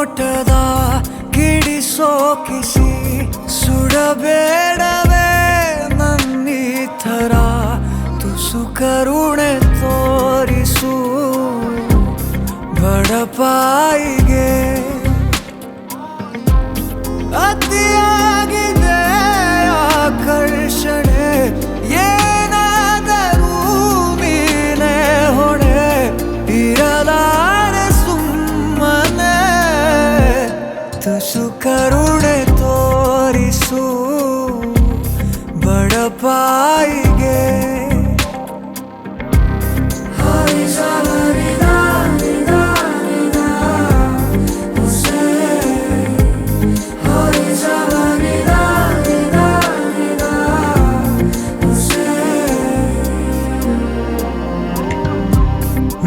ನೋಟದ ಕಿಡಿಸೋ ಕಿಸಿ ಸುಡಬೇಡವೇ ನನ್ನೀ ಥರ ತುಸು ಕರುಣೆ ತೋರಿಸು ಬಡಪಾಯಿಗೆ ಅತಿಯಾಗಿದೆ ಆಕರ್ಷಣೆ ಏನಾದರೂ ನೀನೇ ಹೊಣೆ ಇರಲಾರೆ ಸುಮ್ಮನೆ ತುಸು ಕರುಣೆ ತೋರಿಸು ಬಡಪಾಯಿಗೆ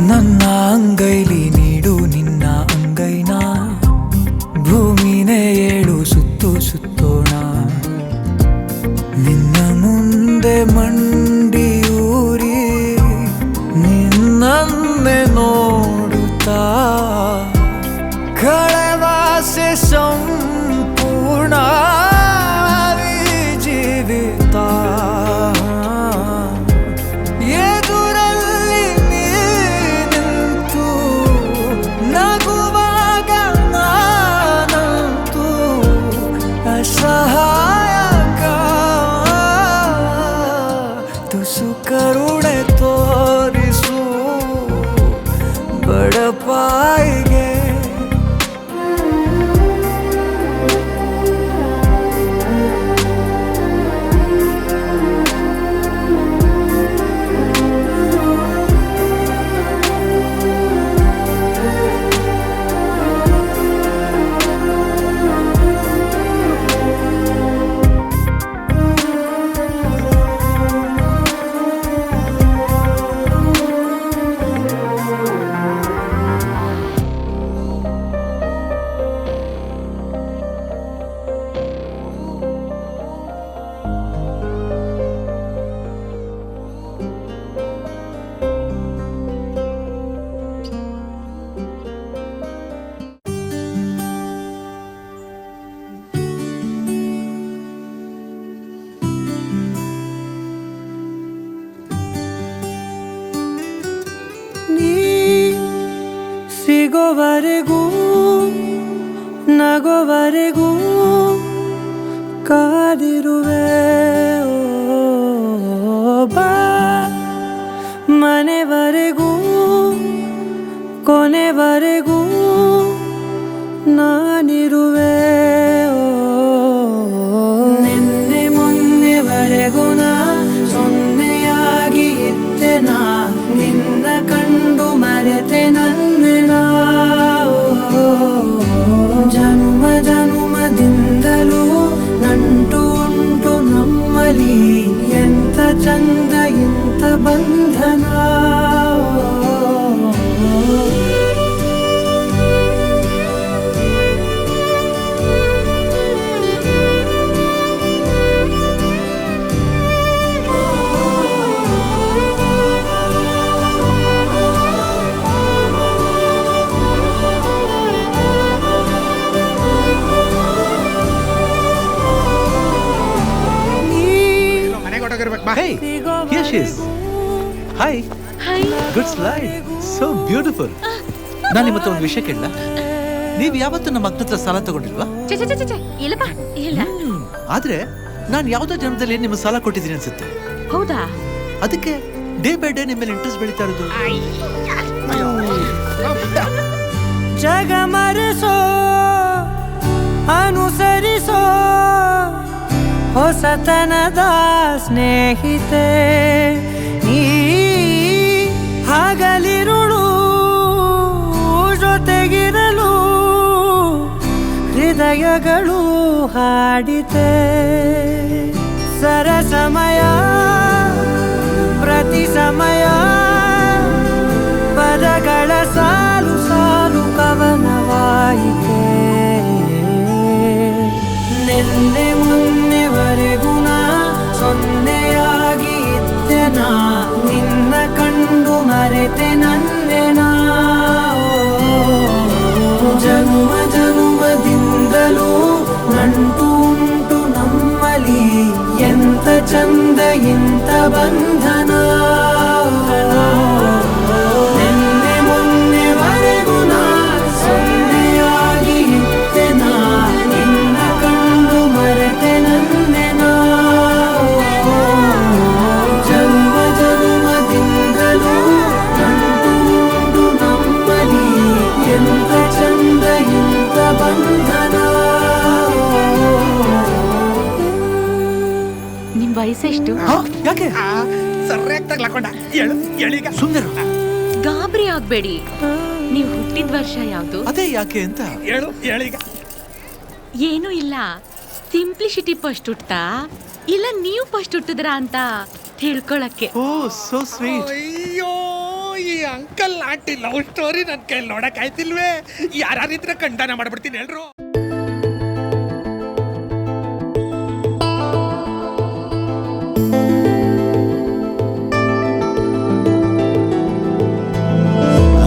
ನನ್ನ ಅಂಗೈಲಿ ನೀಡು ನಿನ್ನ ಅಂಗೈನ ಭೂಮಿನೇ ಏಳು ಸುತ್ತು ಸುತ್ತೋಣ ನಿನ್ನ ಮುಂದೆ ಮಂಡಿಯೂರಿ ನಿನ್ನನ್ನೇ ನೋಡುತ್ತಾ ಕಳೆವಾಸೆ ಸಂಪೂರ್ಣ ಜೀವಿತ ಎದುರಲ್ಲಿ ನೀನಿಂತು ನಗುವಾಗ ನಾನಂತೂ ಅಸಹಾಯಕ ತುಸು ಕರುಣೆ ತೋರಿಸು ಬಡಪಾಯಿಗೆ ಸಿಗೋವರೆಗೂ ನಗೋವರೆಗೂ ಕಾದಿರುವೆ ಬಾ ಮನೆವರೆಗೂ ಕೊನೆವರೆಗೂ ನಾನಿರುವೆ ನಿನ್ನೆ ಮೊನ್ನೆವರೆಗೂ ನಾ ಸೊನ್ನೆಯಾಗಿ ಇದ್ದೆ ನಾ ನಿನ್ನ ಕಂಡು ಮರೆತೆ ನನ್ನೆನಾ ಜನುಮ ಜನುಮದಿಂದಲೂ ನಂಟು ಉಂಟು ನಮ್ಮಲಿ ಎಂತ ಚಂದ ಇಂಥ ಬಂಧನ Hey, here she is. Hi. Hi. Good slide. So beautiful. ನಾನು ನಿಮ್ಮತ್ತ ಒಂದು ವಿಷಯ ಕೇಳಲ್ಲ. ನೀವು ಯಾವತ್ತೂ ನಮ್ಮ ಅಕ್ಕ ಹತ್ರ ಸಾಲ ತಗೊಂಡಿಲ್ವಾ? ಇಲ್ಲಪ್ಪ ಇಲ್ಲ. ಆದ್ರೆ ನಾನು ಯಾವುದೋ ಜನ್ಮದಲ್ಲಿ ನಿಮ್ಮ ಸಾಲ ಕೊಟ್ಟಿದ್ದೀನಿ ಅನ್ಸುತ್ತೆ. ಹೌದಾ? ಅದಕ್ಕೆ ಡೇ ಬೈ ಡೇ ನಿಮ್ಮ ಮೇಲೆ ಇಂಟ್ರೆಸ್ಟ್ ಬೆಳೀತಾ ಇರೋದು. ಜಗ ಮರೆಸೋ ಅನುಸರಿಸೋ ಹೊಸತನದ ಸ್ನೇಹಿತೆ ನೀ ಹಗಲಿರುಳು ಜೊತೆಗಿರಲು ಹೃದಯಗಳು ಹಾಡಿತೆ ಸರಸಮಯ ಪ್ರತಿ ಸಮಯ ಪದಗಳ ಸಾಲು ಸಾಲು ಕವನವಾಯಿತೆ ನಿನ್ನೆ ಮೊನ್ನೆವರೆಗೂ ನಾ ಸೊನ್ನೆಯಾಗಿ ಇದ್ದೆ ನಾ ನಿನ್ನ ಕಂಡು ಮರೆತೆ ನನ್ನೆನಾ ಜನುಮ ಜನುಮ ಚಂದ ಇಂಥ ಬಂಧನ ನಿನ್ನೆ ಮೊನ್ನೆವರೆಗೂ ನಾ ಸೊನ್ನೆಯಾಗಿ ಇದ್ದೆ ನಾ ನಿನ್ನ ಕಂಡು ಮರೆತೆ ನನ್ನೆ ನಾ ಜನ್ಮ ಜನ್ಮದಿಂದಲೂ ನಂಟು ಉಂಟು ನಮ್ಮಲ್ಲಿ ಎಂಥ ಚಂದ ಇಂಥ ಬಂಧನ. ನಿಮ್ ವಯಸ್ಸೆಷ್ಟು? ಯಾಕೆ ಸರಿಯಾಗಿ ತಗ್ಲಾಕೊಂಡ ಹೇಳು ಹೇಳೀಗ. ಸುಂದರ ಗಾಬರಿ ಆಗ್ಬೇಡಿ. ನೀವ್ ಹುಟ್ಟಿದ ವರ್ಷ ಯಾವ್ದು? ಅದೇ ಯಾಕೆ ಅಂತ ಹೇಳು ಹೇಳೀಗ. ಏನೂ ಇಲ್ಲ, ಸಿಂಪ್ಲಿಸಿಟಿ ಫಸ್ಟ್ ಹುಟ್ತಾ ಇಲ್ಲ ನೀವು ಫಸ್ಟ್ ಹುಟ್ಟಿದ್ರ ಅಂತ ತಿಳ್ಕೊಳಕ್ಕೆ. Oh so sweet. ಅಯ್ಯೋ ಈ ಅಂಕಲ್ ಆಂಟಿ ಲವ್ ಸ್ಟೋರಿ ನನ್ ಕೈಲಿ ನೋಡಕ್ ಆಯ್ತಿಲ್ವೇ? ಯಾರಿದ್ರೆ ಖಂಡನ ಮಾಡ್ಬಿಡ್ತೀನಿ ಹೇಳ್ರು.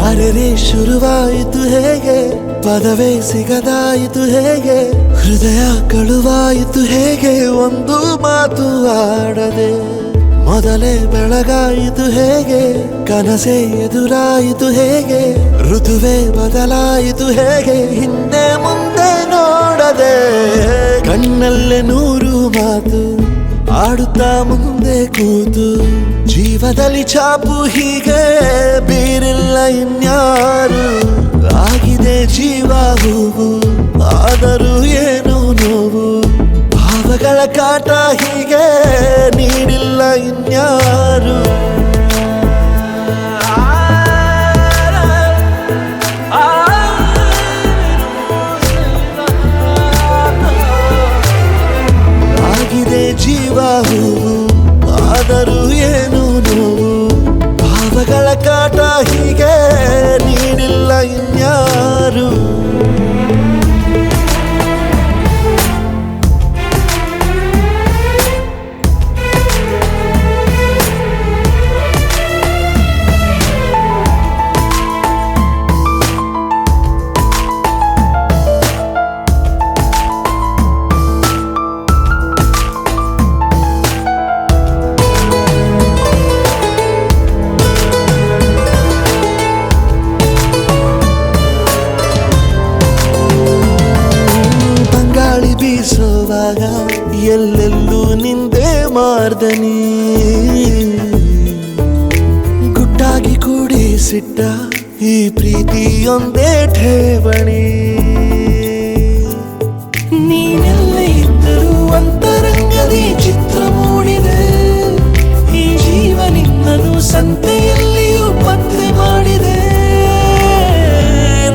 ಅರೆರೆ ಶುರುವಾಯಿತು ಹೇಗೆ, ಪದವೇ ಸಿಗದಾಯಿತು ಹೇಗೆ, ಹೃದಯ ಕಳುವಾಯಿತು ಹೇಗೆ, ಒಂದು ಮಾತು ಆಡದೆ ಮೊದಲೇ ಬೆಳಗಾಯಿತು ಹೇಗೆ, ಕನಸೇ ಎದುರಾಯಿತು ಹೇಗೆ, ಋತುವೇ ಬದಲಾಯಿತು ಹೇಗೆ, ಹಿಂದೆ ಮುಂದೆ ನೋಡದೆ ಕಣ್ಣಲ್ಲೇ ನೂರು ಮಾತು ಆಡುತ್ತಾ ಮುಂದೆ ಕೂತು, ಜೀವದಲ್ಲಿ ಛಾಪು ಹೀಗೆ ಬೀರಿಲ್ಲ ಇನ್ಯಾರು, ಆಗಿದೆ ಜೀವ ಹೂವು ಆದರೂ ಏನು ನೋವು, ಭಾವಗಳ ಕಾಟ ಹೀಗೆ ನೀಡಿಲ್ಲ ಇನ್ಯಾರು. ಆಗಿದೆ ಜೀವ ಹೂವು ಆದರೂ ಏನು ನೋವು, ಭಾವಗಳ ಕಾಟ ಹೀಗೆ ನೀಡಿಲ್ಲ ಇನ್ಯಾರು. ಬೀಸುವಾಗ ಎಲ್ಲೆಲ್ಲೂ ನಿಂದೆ ಮಾರ್ದನಿ, ಗುಟ್ಟಾಗಿ ಕೂಡಿಸಿಟ್ಟ ಈ ಪ್ರೀತಿಯೊಂದೇ ಠೇವಣಿ, ನೀನೆಲ್ಲ ಇದ್ದರೂ ಅಂತರಂಗದಿ ಚಿತ್ರ ಮೂಡಿದೆ, ಈ ಜೀವ ನಿನ್ನನ್ನು ಸಂತೆಯಲ್ಲಿಯೂ ಪತ್ತೆ ಮಾಡಿದೆ,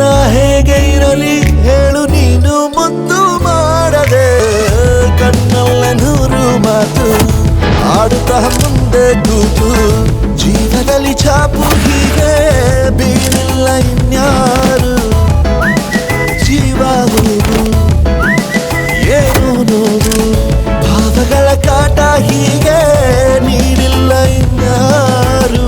ನಾ ಹೇಗೆ ಇರಲಿ ಹೇಳು ನೀನು ಮುದ್ದು ಮಾಡದೆ, ಕಣ್ಣಲ್ಲ ನೂರು ಮಾತು ಆಡುತ್ತಾ ಮುಂದೆ ಕೂತು, ಜೀವದಲ್ಲಿ ಛಾಪು ಹೀಗೆ ಬೀರಿಲ್ಲ ಇನ್ಯಾರು, ಜೀವ ಹೂವು ಏನು ನೋವು, ಭಾವಗಳ ಕಾಟ ಹೀಗೆ ನೀಡಿಲ್ಲ ಇನ್ಯಾರು.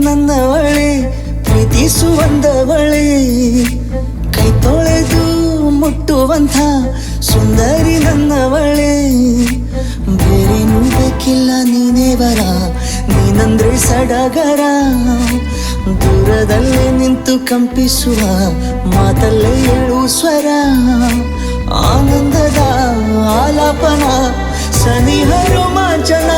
ನನ್ನವಳೆ ಪ್ರೀತಿಸುವಂದವಳೆ, ಕೈ ತೊಳೆದು ಮುಟ್ಟುವಂಥ ಸುಂದರಿ ನನ್ನವಳೆ, ಬೇರೇನೂ ಬೇಕಿಲ್ಲ ನೀನೇ ವರ, ನೀನಂದ್ರೆ ಸಡಗರ, ದೂರದಲ್ಲೇ ನಿಂತು ಕಂಪಿಸುವ ಮಾತಲ್ಲೇ ಏಳು ಸ್ವರ, ಆನಂದದ ಆಲಾಪನ ಸನಿಹ ರೋಮಾಂಚನ.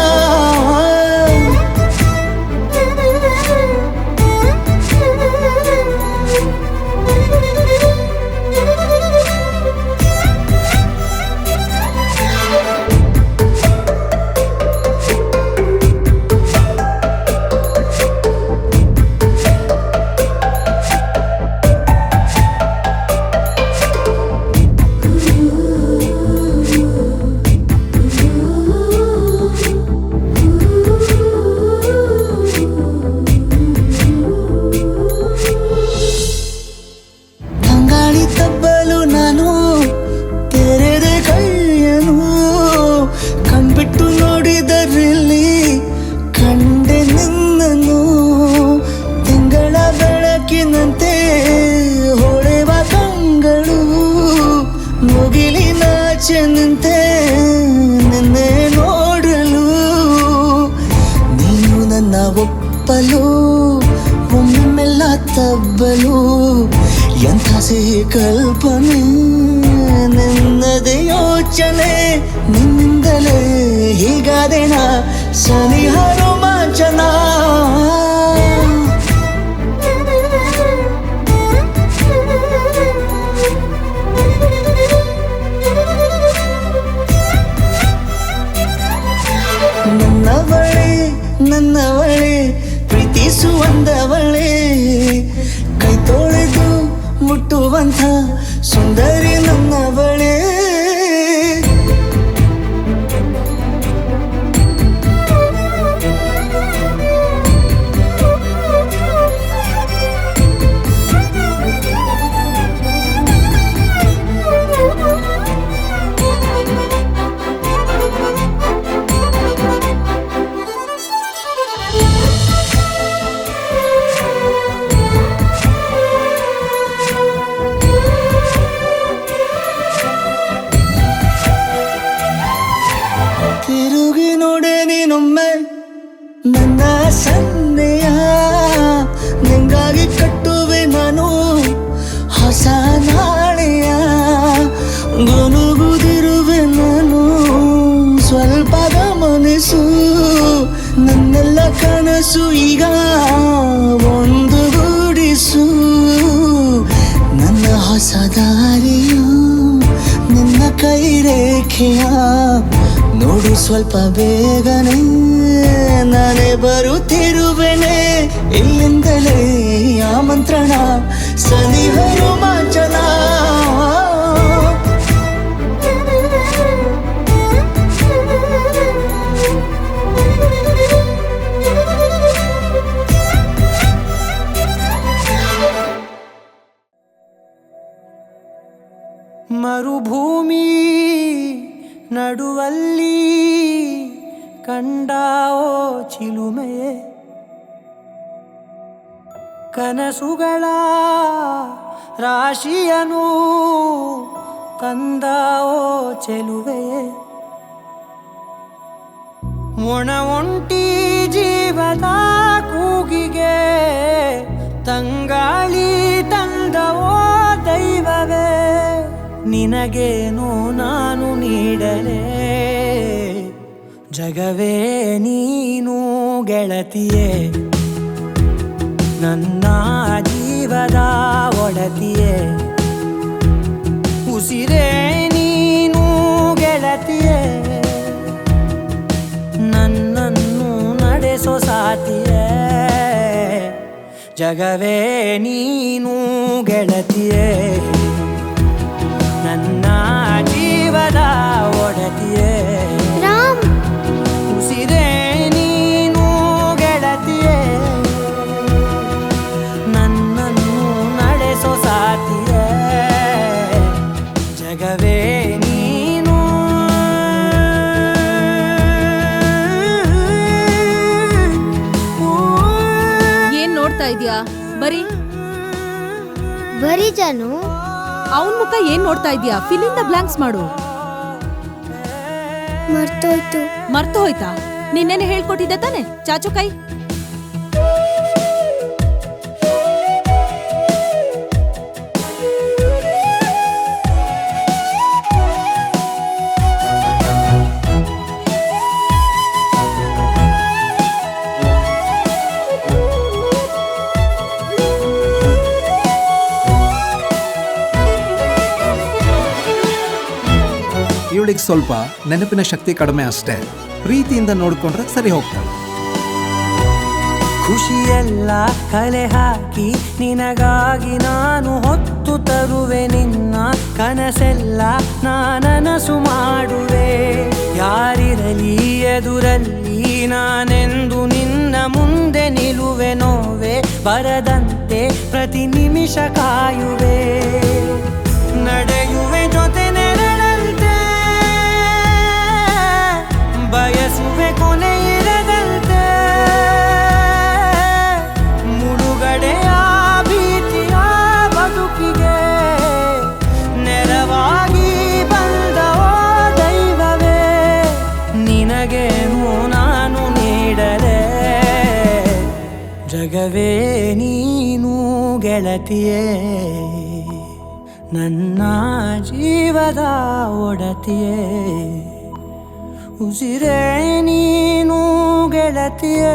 ಆಚೆ ನಿಂತೆ ನಿನ್ನೆ ನೋಡಲು ನೀನು ನನ್ನ ಒಪ್ಪಲು ಒಮ್ಮೆಲ್ಲ ತಬ್ಬಲು ಎಂಥ ಸಿಹಿ ಕಲ್ಪನೆ ನಿನ್ನದೇ ಯೋಚನೆ ನಿನ್ನಿಂದಲೇ ಹೀಗಾದೇನ ಸನಿಹ ರೋಮಾಂಚನ ನನ್ನವಳೆ ಪ್ರೀತಿಸುವಂದವಳೆ ಕೈ ತೊಳೆದು ಮುಟ್ಟುವಂಥ ಸುಂದರಿ ನನ್ನವಳೆ ತಿರುಗಿ ನೋಡೆ ನೀನೊಮ್ಮೆ ನನ್ನ ಸನ್ನೆಯ ನಿಂಗಾಗಿ ಕಟ್ಟುವೆ ನಾನು ಹೊಸ ನಾಳೆಯ ಗುನುಗುದಿರುವೆ ನಾನು ಸ್ವಲ್ಪ ಗಮನಿಸು ನನ್ನೆಲ್ಲ ಕನಸು ಈಗ ಒಂದು ಗೂಡಿಸು ನನ್ನ ಹೊಸ ದಾರಿಯು ನಿನ್ನ ಕೈ ರೇಖೆಯ ನೋಡು ಸ್ವಲ್ಪ ಬೇಗನೆ ನಾನೇ ಬರುತ್ತಿರುವೆನೆ ಇಲ್ಲಿಂದಲೇ ಆಮಂತ್ರಣ ಸನಿಹ ರೋಮಾಂಚನ ಮರುಭೂಮಿ ನಡುವಲ್ಲಿ ಕಂಡಾವೋ ಚಿಲುಮೆಯೇ ಕನಸುಗಳ ರಾಶಿಯನು ತಂದಾವೋ ಚೆಲುವೆಯೇ ಒಣ ಒಂಟಿ ಜೀವದ ಕೂಗಿಗೆ ತಂಗಾಳಿ ತಂದವೋ ದೈವವೇ ನಿನಗೇನು ನಾನು ನೀಡಲೇ ಜಗವೇ ನೀನು ಗೆಳತಿಯೇ ನನ್ನ ಜೀವದ ಒಡತಿಯೇ ಉಸಿರೇ ನೀನು ಗೆಳತಿಯೇ ನನ್ನನ್ನು ನಡೆಸೋ ಸಾತಿಯೇ ಜಗವೇ ನೀನು ಗೆಳತಿಯೇ ನನ್ನ ಜೀವದ ಒಡತಿಯೇ ರಾಮ್ ಉಸಿರೇ ನೀನು ಗೆಳತಿಯೇ ನನ್ನನ್ನು ನಡೆಸೋ ಸಾತಿಯೇ ಜಗವೇ ನೀನು ಏನ್ ನೋಡ್ತಾ ಇದ್ಯಾ? ಬರೀ ಬರೀ ಜಾನು ಅವನ್ ಮುಖ ಏನ್ ನೋಡ್ತಾ ಇದ್ಯಾ? ಫಿಲಿಂದ ಬ್ಲಾಂಕ್ಸ್ ಮಾಡು. ಮರ್ತೋಯ್ತು. ಮರ್ತು ಹೋಯ್ತಾ? ನಿನ್ನೆನೆ ಹೇಳ್ಕೊಟ್ಟಿದ್ದೆ ತಾನೆ? ಚಾಚು ಕೈ. ಇವಳಿಗೆ ಸ್ವಲ್ಪ ನೆನಪಿನ ಶಕ್ತಿ ಕಡಿಮೆ ಅಷ್ಟೇ. ಪ್ರೀತಿಯಿಂದ ನೋಡ್ಕೊಂಡ್ರೆ ಸರಿ ಹೋಗ್ತಾಳೆ. ಖುಷಿಯೆಲ್ಲ ಕಲೆ ಹಾಕಿ ನಿನಗಾಗಿ ನಾನು ಹೊತ್ತು ತರುವೆ ನಿನ್ನ ಕನಸೆಲ್ಲ ನಾನನಸು ಮಾಡುವೆ. ಯಾರಿರಲಿ ಎದುರಲ್ಲಿ ನಾನೆಂದು ನಿನ್ನ ಮುಂದೆ ನಿಲುವೆ. ನೋವೆ ಬರದಂತೆ ಪ್ರತಿ ನಿಮಿಷ ಕಾಯುವೆ. ನಡೆಯುವೆ ಜೊತೆ ನೆರಳಂತೆ ಬಯಸುವೆ ಕೊನೆ ಇರದಂತೆ. ಮುಳುಗಡೆಯ ಭೀತಿಯ ಬದುಕಿಗೆ ನೆರವಾಗಿ ಬಂದವೋ ಜಗವೇ ನೀನು ಗೆಳತಿಯೇ ನನ್ನ ಜೀವದ ಒಡತಿಯೇ ಉಸಿರೇ ನೀನು ಗೆಳತಿಯೇ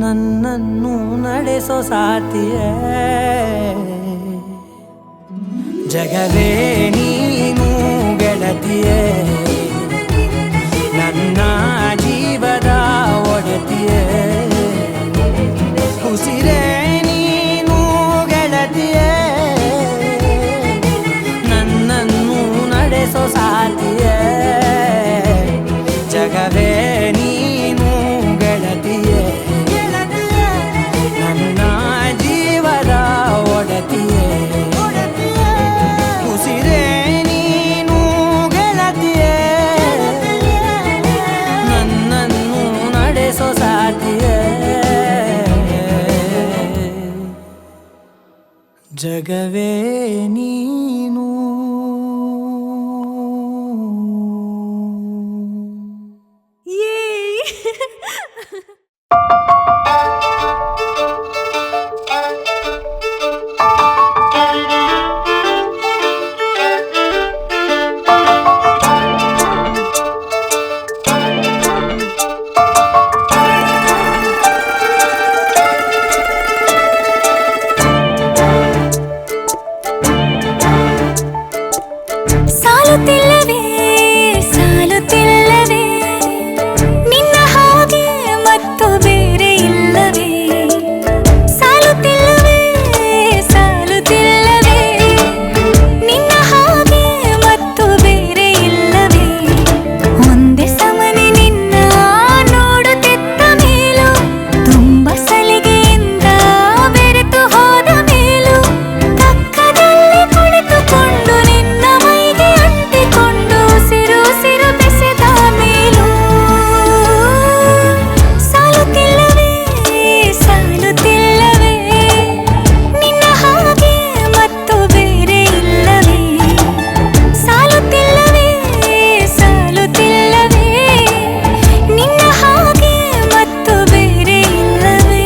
ನನ್ನನ್ನು ನಡೆಸೋ ಸಾತಿಯೇ ಜಗವೇ ನೀನು ಗೆಳತಿಯೇ ನನ್ನ ಜೀವದ ಒಡತಿಯೇ ಉಸಿರೇ ನೀನು ಗೆಳತಿಯೇ ನನ್ನನ್ನು ನಡೆಸೋ ಸಾತಿಯೇ ಜಗವೇ ನೀನು ಗೆಳತಿಯೇ ನನ್ನ ಜೀವದ ಒಡತಿಯೇ ಉಸಿರೇ ನೀನು ಗೆಳತಿಯೇ ನನ್ನನ್ನು ನಡೆಸೋ ಸಾತಿಯೇ ಜಗವೇ ನೀನು ಸಾಲುತ್ತಿಲ್ಲವೇ ಸಾಲುತ್ತಿಲ್ಲವೇ ನಿನ್ನ ಹಾಗೆ ಮತ್ತು ಬೇರೆ ಇಲ್ಲವೇ ಸಾಲುತ್ತಿಲ್ಲವೇ ಸಾಲುತ್ತಿಲ್ಲವೇ ನಿನ್ನ ಹಾಗೆ ಮತ್ತು ಬೇರೆ ಇಲ್ಲವೇ ಒಂದೇ ಸಮನೆ ನಿನ್ನ ನೋಡುತ್ತಿದ್ದ ಮೇಲೂ ತುಂಬ ಸಲಿಗೆಯಿಂದ ಬೆರೆತು ಹೋದ ಮೇಲೂ ಪಕ್ಕದಲ್ಲಿ ಕುಳಿತುಕೊಂಡು ನಿನ್ನ ಮೈಗೆ ಅಂಟಿಕೊಂಡು ಸಿರು ಸಿರು ಬೆಸೆದ ಮೇಲೂ ಸಾಲುತ್ತಿಲ್ಲವೇ ಸಾಲುತ್ತಿಲ್ಲವೇ ನಿನ್ನ ಹಾಗೆ ಮತ್ತು ಬೇರೆ ಇಲ್ಲವೇ ಸಾಲುತ್ತಿಲ್ಲವೇ ಸಾಲುತ್ತಿಲ್ಲವೇ ನಿನ್ನ ಹಾಗೆ ಮತ್ತು ಬೇರೆ ಇಲ್ಲವೇ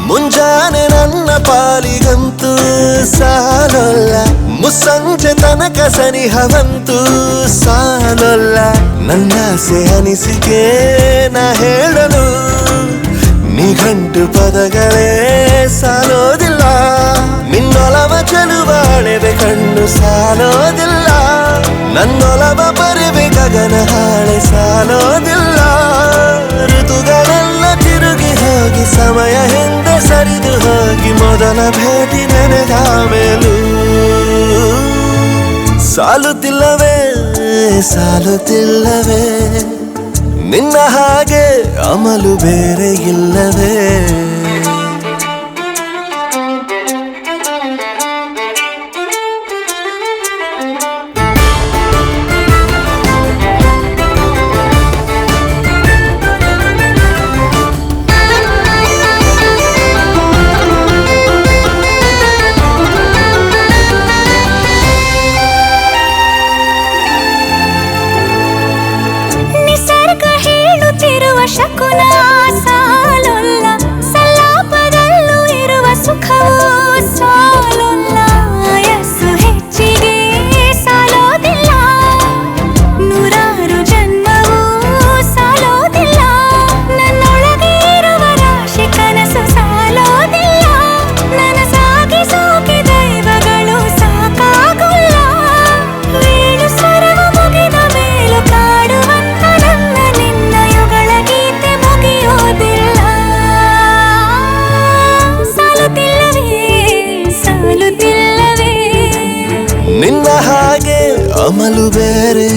ಮುಂಜಾನೆ ನನ್ನ ಪಾಲಿಗಂತೂ ಸಾಲೊಲ್ಲ ಮುಸ್ಸಂಜೆ ತನಕ ಸನಿಹವಂತೂ ಸಾಲೊಲ್ಲ ನನ್ನಾಸೆ ಅನಿಸಿಕೆ ನಾ ಹೇಳಲು ನಿಘಂಟು ಪದಗಳೇ ಸಾಲೋದಿಲ್ಲ ನಿನ್ನೊಲವ ಚೆಲುವಾಳೆವೆ ಕಣ್ಣು ಸಾಲೋದಿಲ್ಲ ನನ್ನೊಲವ ಬರಿವೆ ಗಗನ ಹಾಳೆ ಸಾಲೋದಿಲ್ಲ ಋತುಗಳೆಲ್ಲ ತಿರುಗಿ ಹೋಗಿ ಸಮಯ ಹಿಂದೆ ಸರಿದು ಹೋಗಿ ಮೊದಲ ಭೇಟಿ ನೆನೆದ ಮೇಲೂ ಸಾಲುತ್ತಿಲ್ಲವೇ ಸಾಲುತ್ತಿಲ್ಲವೇ ನಿನ್ನ ಹಾಗೆ ಅಮಲು ಬೇರೆ ಇಲ್ಲವೇ ನಿಸರ್ಗ ಹೇಳುತ್ತಿರುವ ಶಕುನ ಸಾಲೊಲ್ಲ ಸಲಾಪದಲ್ಲೂ ಇರುವ ಸುಖವೂ ಸಾಲೊಲ್ಲ ಯಸ್ಸು ಹೆಚ್ಚಿಗೆ ಸಾಲೋದಿಲ್ಲ ನೂರಾರು ಜನ್ಮವೂ ಸಾಲೋದಿಲ್ಲ ನನ್ನೊಳಗೆ ಇರುವ ರಾಶಿ ಕನಸು ಸಾಲೋದಿಲ್ಲ ನನಸಾಗಿ ಸೋಕಿ ದೈವಗಳು ಸಾಕಾಗುಲ್ಲ ವೇಣು ಸ್ವರವ ಮುಗಿದ ಮೇಲೂ ಕಾಡುವಂತ ನನ್ನ ನಿನ್ನ ಯುಗಳ ಗೀತೆ ಮುಗಿಯೋದಿಲ್ಲ ಸಾಲುತ್ತಿಲ್ಲವೇ ಸಾಲುತ್ತಿಲ್ಲವೇ ನಿನ್ನ ಹಾಗೆ ಅಮಲು ಬೇರೆ